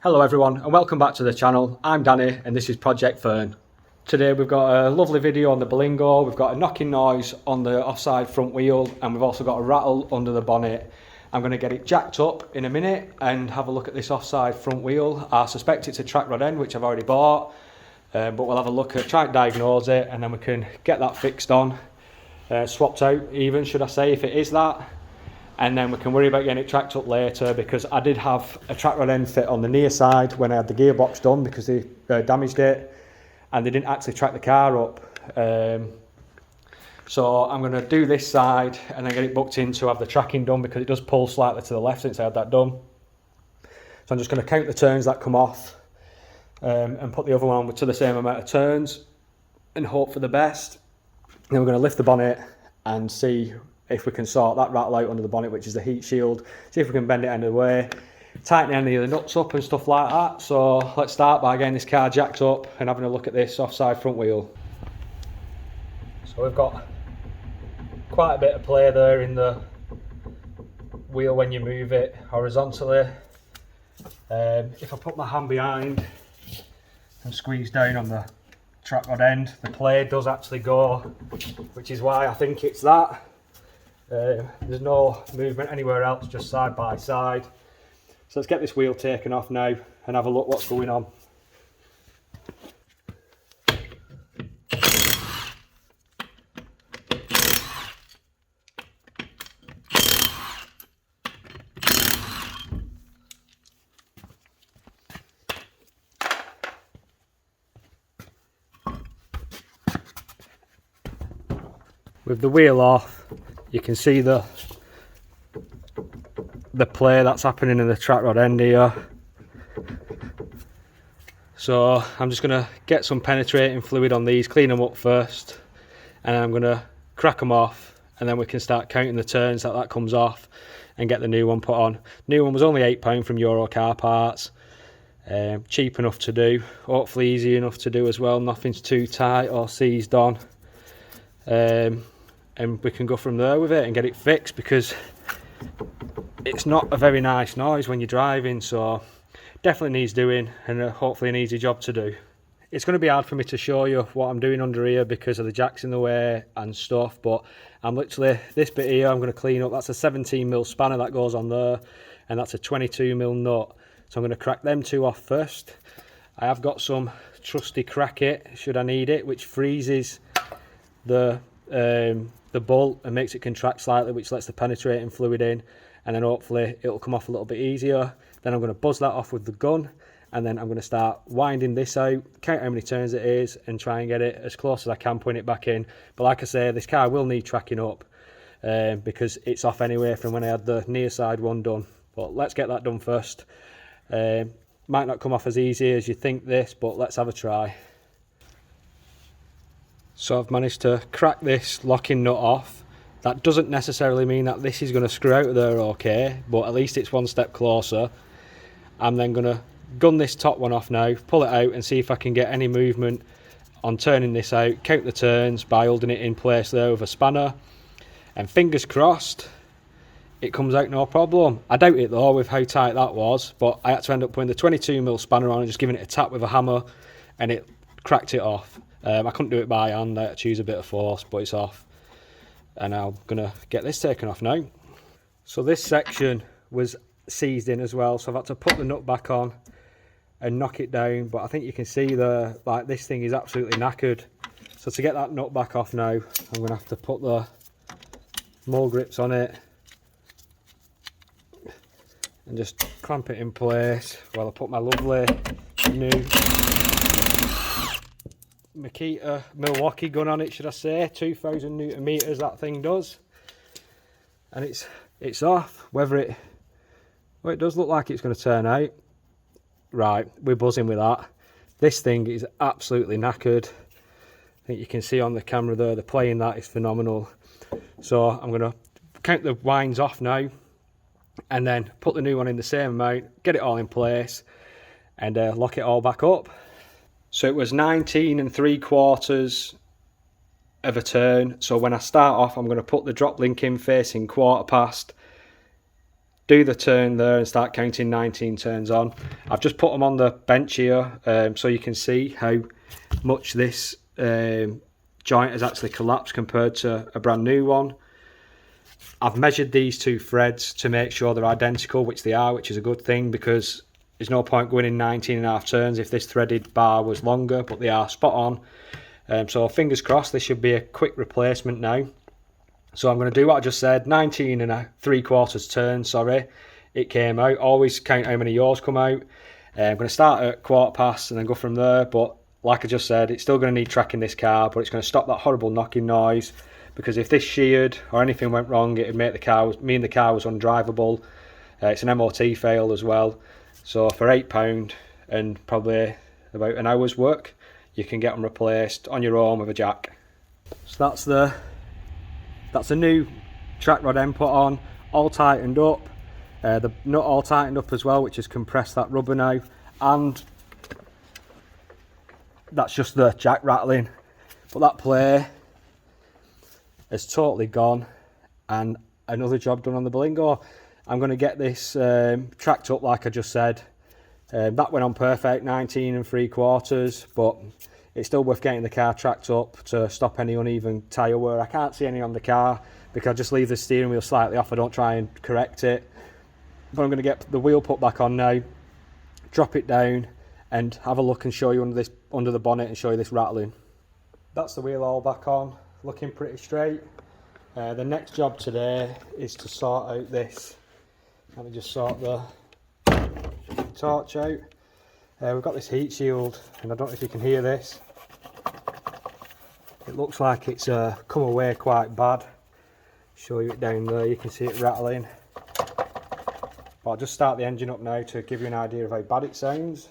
Hello everyone and welcome back to the channel. I'm Danny and this is Project Fern. Today we've got a lovely video on the Berlingo, we've got a knocking noise on the offside front wheel and we've also got a rattle under the bonnet. I'm going to get it jacked up in a minute and have a look at this offside front wheel. I suspect it's a track rod end which I've already bought, but we'll have a look at, try and diagnose it, and then we can get that fixed on, swapped out even should I say if it is that. And then we can worry about getting it tracked up later, because I did have a track rod end fit on the near side when I had the gearbox done because they damaged it and they didn't actually track the car up. So I'm going to do this side and then get it booked in to have the tracking done, because it does pull slightly to the left since I had that done. So I'm just going to count the turns that come off and put the other one on to the same amount of turns and hope for the best. Then we're going to lift the bonnet and see if we can sort that rattle out under the bonnet, which is the heat shield, see if we can bend it end of the way, tighten any of the nuts up and stuff like that. So let's start by getting this car jacked up and having a look at this offside front wheel. So we've got quite a bit of play there in the wheel when you move it horizontally. If I put my hand behind and squeeze down on the track rod end, the play does actually go, which is why I think it's that. There's no movement anywhere else, just side by side. So let's get this wheel taken off now and have a look what's going on. With the wheel off, you can see the play that's happening in the track rod end here. So I'm just going to get some penetrating fluid on these, clean them up first, and I'm going to crack them off, and then we can start counting the turns that comes off and get the new one put on. New one was only £8 from Euro Car Parts. Cheap enough to do, hopefully easy enough to do as well, nothing's too tight or seized on. And we can go from there with it and get it fixed, because it's not a very nice noise when you're driving, so definitely needs doing, and hopefully an easy job to do. It's going to be hard for me to show you what I'm doing under here because of the jacks in the way and stuff, but I'm literally, this bit here I'm going to clean up. That's a 17mm spanner that goes on there, and that's a 22mm nut, so I'm going to crack them two off first. I have got some trusty crack it should I need it, which freezes the bolt and makes it contract slightly, which lets the penetrating fluid in, and then hopefully it'll come off a little bit easier. Then I'm going to buzz that off with the gun, and then I'm going to start winding this out, count how many turns it is, and try and get it as close as I can putting it back in. But like I say, this car will need tracking up because it's off anyway from when I had the near side one done. But let's get that done first. Might not come off as easy as you think this, but let's have a try. So I've managed to crack this locking nut off. That doesn't necessarily mean that this is going to screw out of there okay, but at least it's one step closer. I'm then going to gun this top one off now, pull it out and see if I can get any movement on turning this out, count the turns by holding it in place there with a spanner, and fingers crossed it comes out no problem. I doubt it though with how tight that was, but I had to end up putting the 22mm spanner on and just giving it a tap with a hammer, and it cracked it off. I couldn't do it by hand, I had to use a bit of force, but it's off. And I'm going to get this taken off now. So this section was seized in as well, so I've had to put the nut back on and knock it down, but I think you can see this thing is absolutely knackered. So to get that nut back off now, I'm going to have to put the mole grips on it and just clamp it in place while I put my lovely new Makita Milwaukee gun on it, should I say. 2000 Newton meters that thing does, and it's off. Whether it does look like it's going to turn out right, we're buzzing with that. This thing is absolutely knackered. I think you can see on the camera there, the play in that is phenomenal. So I'm going to count the winds off now and then put the new one in the same amount, get it all in place and lock it all back up. So it was 19 3/4 of a turn. So when I start off, I'm going to put the drop link in facing quarter past, do the turn there and start counting 19 turns on. I've just put them on the bench here so you can see how much this joint has actually collapsed compared to a brand new one. I've measured these two threads to make sure they're identical, which they are, which is a good thing, because there's no point going in 19.5 turns if this threaded bar was longer, but they are spot on. So fingers crossed, this should be a quick replacement now. So I'm going to do what I just said, 19.75 turns, sorry, it came out. Always count how many yours come out. I'm going to start at 1/4 and then go from there, but like I just said, it's still going to need tracking this car, but it's going to stop that horrible knocking noise, because if this sheared or anything went wrong, it would make the car was undrivable. It's an MOT fail as well. So for £8 and probably about an hour's work, you can get them replaced on your own with a jack. So that's a new track rod end put on, all tightened up. The nut all tightened up as well, which has compressed that rubber now, and that's just the jack rattling. But that play has totally gone, and another job done on the Berlingo. I'm going to get this tracked up like I just said. That went on perfect, 19.75, but it's still worth getting the car tracked up to stop any uneven tyre wear. I can't see any on the car because I just leave the steering wheel slightly off. I don't try and correct it. But I'm going to get the wheel put back on now, drop it down and have a look and show you under the bonnet and show you this rattling. That's the wheel all back on, looking pretty straight. The next job today is to sort out this. Let me just sort the torch out. We've got this heat shield, and I don't know if you can hear this. It looks like it's come away quite bad. Show you it down there, you can see it rattling. But I'll just start the engine up now to give you an idea of how bad it sounds.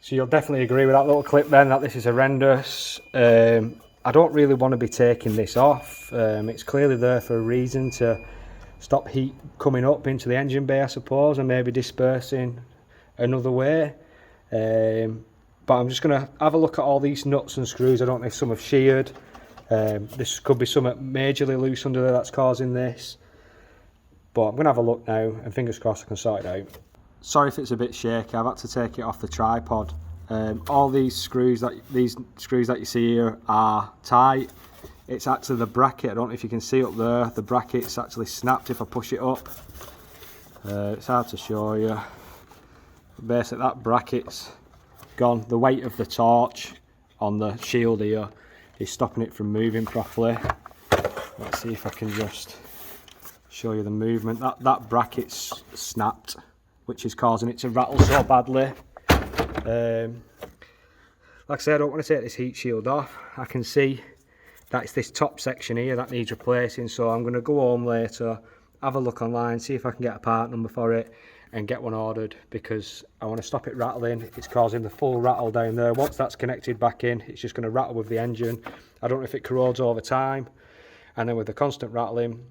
So you'll definitely agree with that little clip then, that this is horrendous. I don't really want to be taking this off. It's clearly there for a reason, to stop heat coming up into the engine bay, I suppose, and maybe dispersing another way. But I'm just going to have a look at all these nuts and screws. I don't know if some have sheared. This could be something majorly loose under there that's causing this. But I'm going to have a look now, and fingers crossed I can sort it out. Sorry if it's a bit shaky, I've had to take it off the tripod. All these screws that you see here are tight. It's actually the bracket, I don't know if you can see up there, the bracket's actually snapped if I push it up. It's hard to show you. Basically that bracket's gone. The weight of the torch on the shield here is stopping it from moving properly. Let's see if I can just show you the movement. That bracket's snapped, which is causing it to rattle so badly. Like I said, I don't want to take this heat shield off. I can see that it's this top section here that needs replacing, so I'm going to go home later, have a look online, see if I can get a part number for it and get one ordered, because I want to stop it rattling. It's causing the full rattle down there. Once that's connected back in, it's just going to rattle with the engine. I don't know if it corrodes over time, and then with the constant rattling,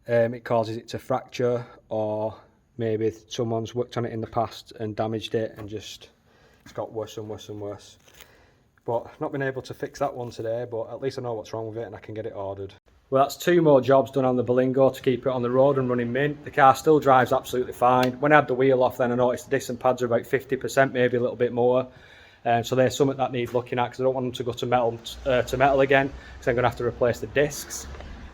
it causes it to fracture, or maybe someone's worked on it in the past and damaged it, and just it's got worse and worse and worse. But not been able to fix that one today, but at least I know what's wrong with it and I can get it ordered. Well, that's 2 more jobs done on the Berlingo to keep it on the road and running mint. The car still drives absolutely fine. When I had the wheel off, then I noticed the disc and pads are about 50%, maybe a little bit more. So there's something that needs looking at, because I don't want them to go to metal again, because I'm going to have to replace the discs.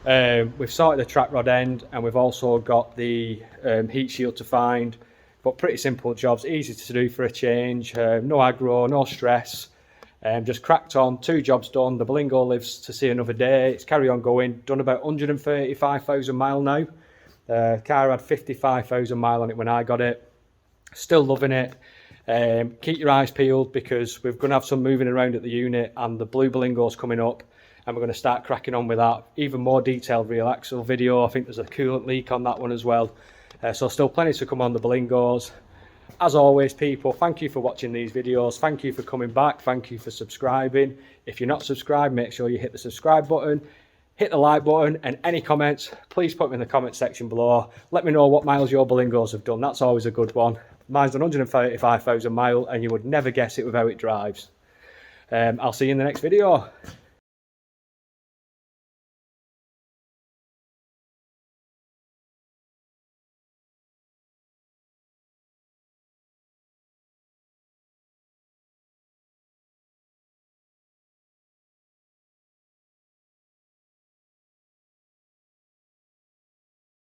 We've sorted the track rod end, and we've also got the heat shield to find. But pretty simple jobs, easy to do for a change. No aggro, no stress. Just cracked on, 2 jobs done. The Berlingo lives to see another day. It's carry on going. Done about 135,000 mile now. Car had 55,000 mile on it when I got it. Still loving it. Keep your eyes peeled, because we're going to have some moving around at the unit, and the blue Berlingo's coming up, and we're going to start cracking on with that. Even more detailed real axle video. I think there's a coolant leak on that one as well. So still plenty to come on the Berlingos. As always, people, thank you for watching these videos. Thank you for coming back. Thank you for subscribing. If you're not subscribed, make sure you hit the subscribe button, hit the like button, and any comments, please put them in the comment section below. Let me know what miles your Berlingos have done. That's always a good one. Mine's done 135,000 miles, and you would never guess it with how it drives. I'll see you in the next video.